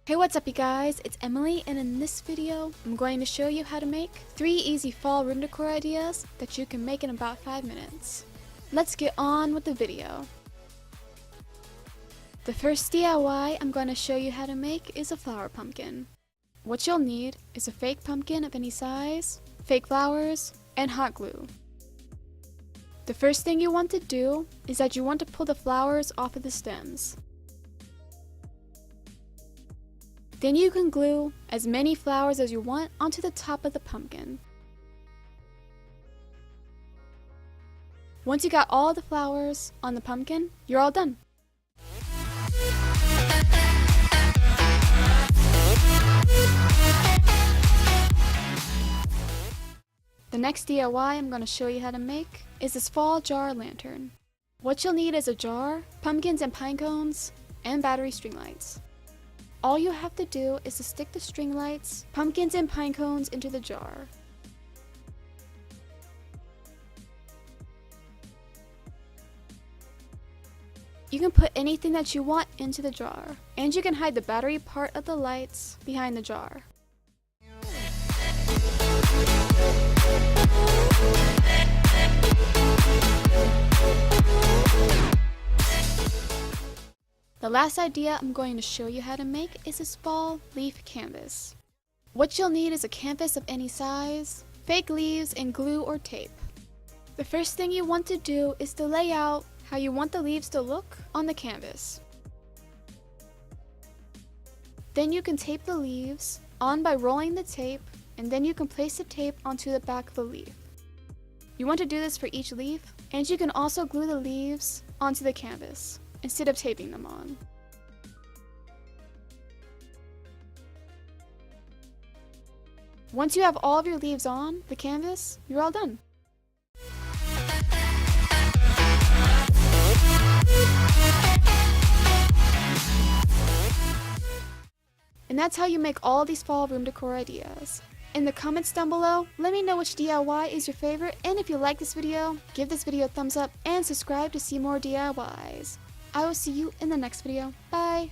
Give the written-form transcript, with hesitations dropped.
Hey, what's up you guys? It's Emily, and in this video, I'm going to show you how to make 3 easy fall room decor ideas that you can make in about 5 minutes. Let's get on with the video. The first DIY I'm going to show you how to make is a flower pumpkin. What you'll need is a fake pumpkin of any size, fake flowers, and hot glue. The first thing you want to do is that you want to pull the flowers off of the stems. Then you can glue as many flowers as you want onto the top of the pumpkin. Once you got all the flowers on the pumpkin, you're all done. The next DIY I'm going to show you how to make is this fall jar lantern. What you'll need is a jar, pumpkins and pine cones, and battery string lights. All you have to do is to stick the string lights, pumpkins, and pine cones into the jar. You can put anything that you want into the jar, and you can hide the battery part of the lights behind the jar. The last idea I'm going to show you how to make is this fall leaf canvas. What you'll need is a canvas of any size, fake leaves, and glue or tape. The first thing you want to do is to lay out how you want the leaves to look on the canvas. Then you can tape the leaves on by rolling the tape, and then you can place the tape onto the back of the leaf. You want to do this for each leaf, and you can also glue the leaves onto the canvas instead of taping them on. Once you have all of your leaves on the canvas, you're all done. And that's how you make all these fall room decor ideas. In the comments down below, let me know which DIY is your favorite, and if you like this video, give this video a thumbs up and subscribe to see more DIYs. I will see you in the next video. Bye!